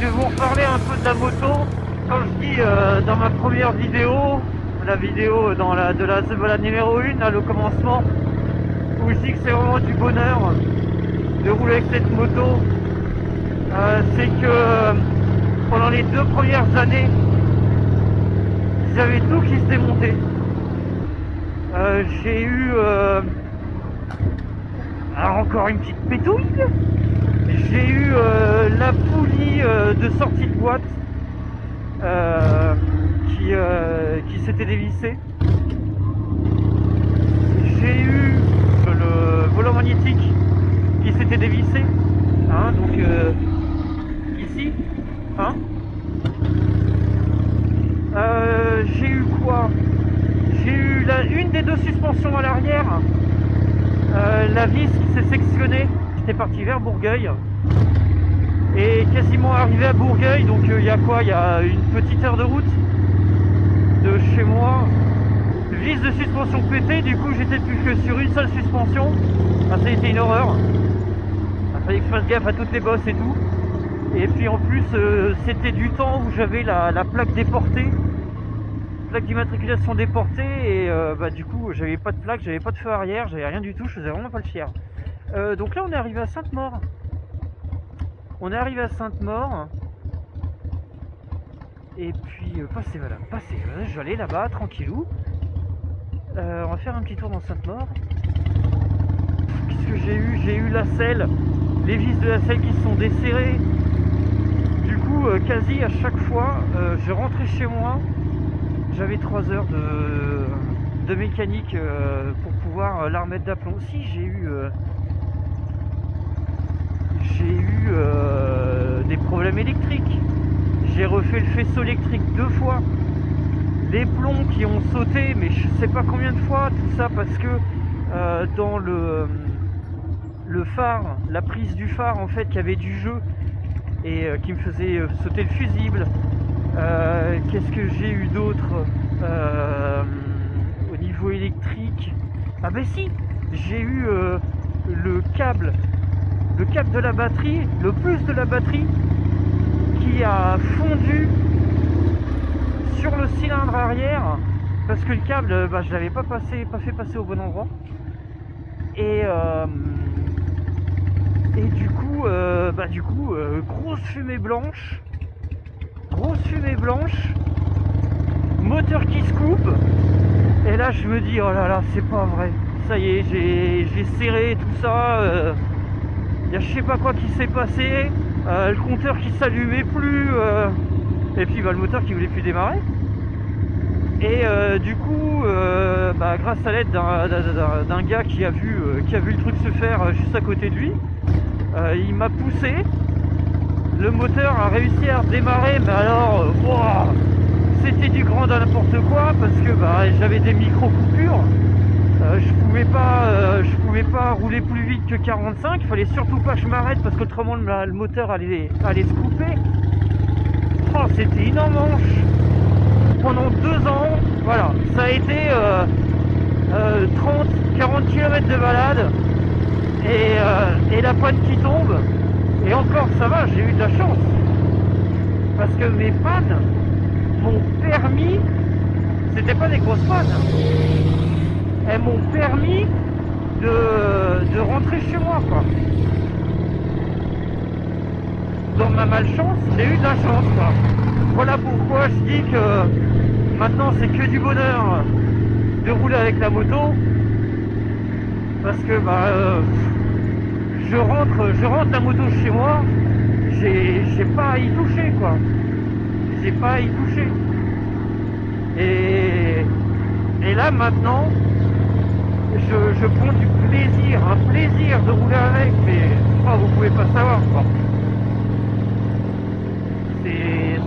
vais vous reparler un peu de la moto. Comme je dis dans ma première vidéo, la vidéo de la balade numéro 1, là, le commencement, où je dis que c'est vraiment du bonheur de rouler avec cette moto, c'est que pendant les 2 premières années, j'avais tout qui se démontait. J'ai eu alors encore une petite pétouille. J'ai eu la poulie de sortie de boîte qui s'était dévissée. J'ai eu le volant magnétique qui s'était dévissé, hein, donc ici, hein. J'ai eu quoi? J'ai eu une des 2 suspensions à l'arrière, la vis qui s'est sectionnée. J'étais parti vers Bourgueil et quasiment arrivé à Bourgueil, donc il y a quoi? Il y a une petite heure de route de chez moi. Vis de suspension pétée, du coup j'étais plus que sur une seule suspension. Ah, ça a été une horreur. Il fallait que je fasse gaffe à toutes les bosses et tout. Et puis en plus c'était du temps où j'avais la plaque déportée, plaque d'immatriculation déportée, et du coup j'avais pas de plaque, j'avais pas de feu arrière, j'avais rien du tout, je faisais vraiment pas le fier. Donc là on est arrivé à Sainte-Maure. On est arrivé à Sainte-Maure. Et puis passez, voilà, je vais aller là-bas tranquillou. On va faire un petit tour dans Sainte-Maure. Qu'est-ce que j'ai eu? J'ai eu la selle, les vis de la selle qui se sont desserrées. Du coup, quasi à chaque fois, je rentrais chez moi, j'avais 3 heures de mécanique pour pouvoir la remettre d'aplomb. Si, j'ai eu des problèmes électriques. J'ai refait le faisceau électrique 2 fois. Des plombs qui ont sauté, mais je sais pas combien de fois, tout ça parce que dans le phare, la prise du phare en fait, qui avait du jeu et qui me faisait sauter le fusible. Qu'est-ce que j'ai eu d'autre au niveau électrique? Ah ben si, j'ai eu le câble de la batterie, le plus de la batterie qui a fondu sur le cylindre arrière parce que le câble, je l'avais pas fait passer au bon endroit, et du coup grosse fumée blanche, moteur qui se coupe, et là je me dis oh là là, c'est pas vrai, ça y est, j'ai serré tout ça, il y a je sais pas quoi qui s'est passé, le compteur qui s'allumait plus, et puis le moteur qui voulait plus démarrer. Et du coup, grâce à l'aide d'un gars qui a vu le truc se faire juste à côté de lui, il m'a poussé. Le moteur a réussi à redémarrer, mais alors, wow, c'était du grand n'importe quoi parce que j'avais des micro-coupures. Je pouvais pas rouler plus vite que 45. Il fallait surtout pas que je m'arrête parce qu'autrement le moteur allait se couper. Oh, c'était une manche. Pendant 2 ans, voilà, ça a été 30-40 km de balade et la panne qui tombe. Et encore ça va, j'ai eu de la chance parce que mes pannes m'ont permis, c'était pas des grosses pannes, elles m'ont permis de rentrer chez moi, quoi. Dans ma malchance, j'ai eu de la chance, quoi. Voilà pourquoi je dis que maintenant c'est que du bonheur de rouler avec la moto, parce que je rentre la moto chez moi, j'ai pas à y toucher, quoi. J'ai pas à y toucher. Et là maintenant, je prends du plaisir, un plaisir de rouler avec, mais vous pouvez pas savoir, quoi.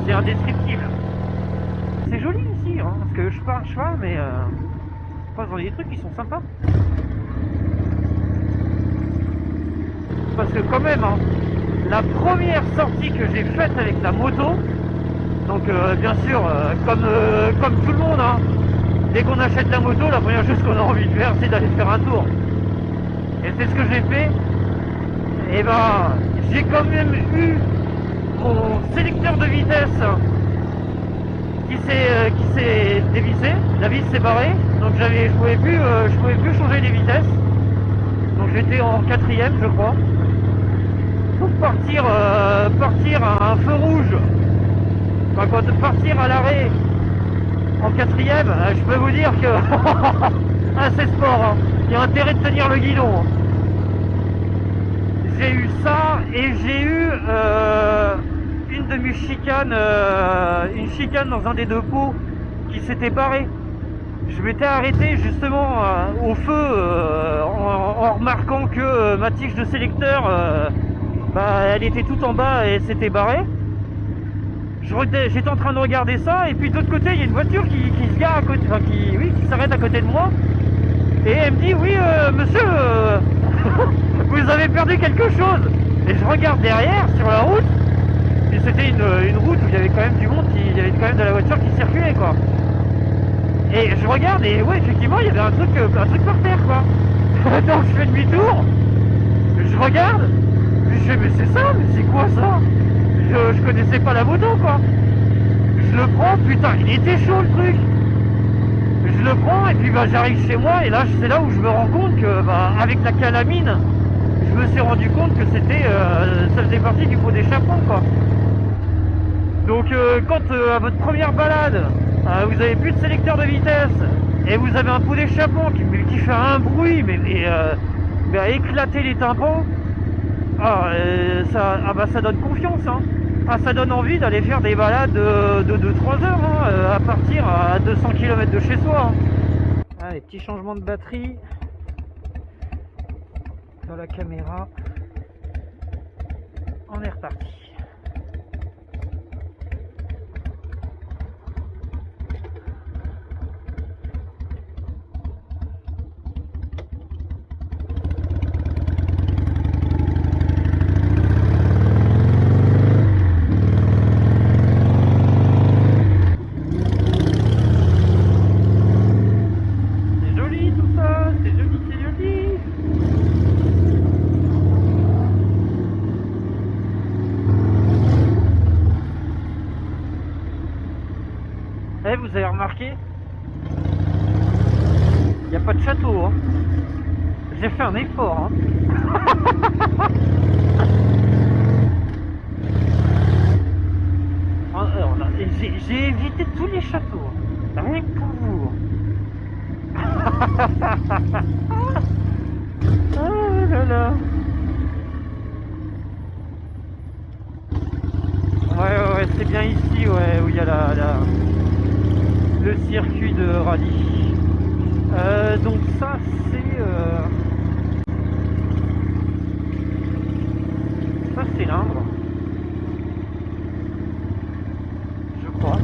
C'est indescriptible. C'est joli ici, hein, parce que je pars à cheval, mais je passe dans des trucs qui sont sympas. Parce que quand même, hein, la première sortie que j'ai faite avec la moto, donc bien sûr, comme tout le monde, hein, dès qu'on achète la moto, la première chose qu'on a envie de faire, c'est d'aller faire un tour. Et c'est ce que j'ai fait. Et j'ai quand même eu mon sélecteur de vitesse qui s'est dévissé, la vis s'est barrée, donc je pouvais plus changer les vitesses. Donc j'étais en quatrième, je crois. Pour partir à un feu rouge, enfin, partir à l'arrêt en quatrième, je peux vous dire que ah, c'est sport, hein. Il y a intérêt de tenir le guidon. J'ai eu ça et j'ai eu une demi-chicane, une chicane dans un des deux pots qui s'était barré. Je m'étais arrêté justement au feu en remarquant que ma tige de sélecteur, elle était tout en bas et s'était barrée. J'étais en train de regarder ça et puis de l'autre côté il y a une voiture qui se gare à côté, enfin qui s'arrête à côté de moi et elle me dit oui monsieur vous avez perdu quelque chose. Et je regarde derrière sur la route et c'était une route où il y avait quand même du monde, il y avait quand même de la voiture qui circulait quoi. Et je regarde et ouais effectivement il y avait un truc par terre quoi. Donc je fais demi-tour, je regarde, je fais mais c'est ça, mais c'est quoi ça? Je connaissais pas la moto quoi. Je le prends, putain il était chaud le truc. Je le prends et puis j'arrive chez moi et là c'est là où je me rends compte que avec la calamine, je me suis rendu compte que c'était ça faisait partie du pot d'échappement quoi. Donc quand à votre première balade, vous avez plus de sélecteur de vitesse et vous avez un pot d'échappement qui fait un bruit mais à éclater les tympans, ça donne confiance hein. Ça donne envie d'aller faire des balades de 2-3 heures hein, à partir à 200 km de chez soi hein. Allez, petit changement de batterie dans la caméra, on est reparti. Vous avez remarqué, il n'y a pas de château hein. J'ai fait un effort hein. J'ai évité tous les châteaux hein. Rien que pour vous. Oh là là. Ouais c'est bien ici où il y a le circuit de rallye. Donc ça c'est l'Indre, je crois.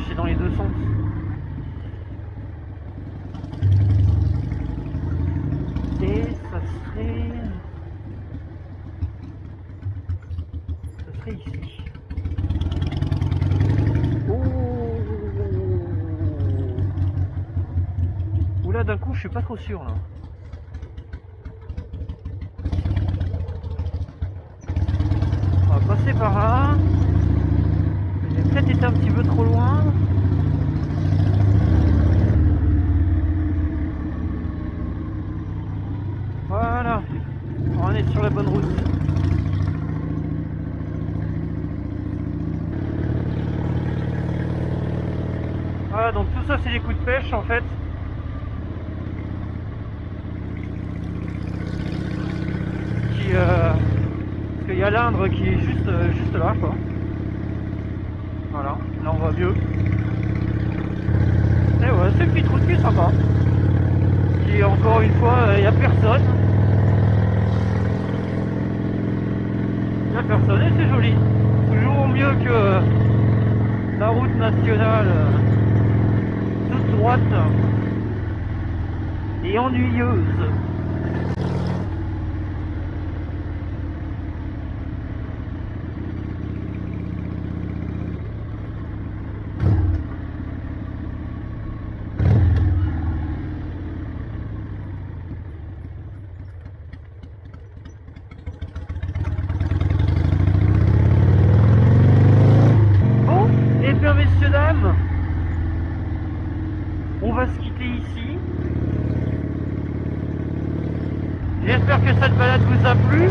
C'est dans les deux sens. Et ça serait ici. Oh. Oula, d'un coup je suis pas trop sûr là. On va passer par là. J'ai peut-être été un petit peu trop loin. Voilà, on est sur la bonne route. Voilà, donc tout ça c'est des coups de pêche en fait. Parce qu'il y a l'Indre qui est juste là quoi. Voilà, là on voit mieux. Et ouais, c'est une petite route qui est sympa. encore une fois, il n'y a personne. Il n'y a personne et c'est joli. Toujours mieux que la route nationale toute droite et ennuyeuse. Bon, et bien messieurs, dames, on va se quitter ici. J'espère que cette balade vous a plu.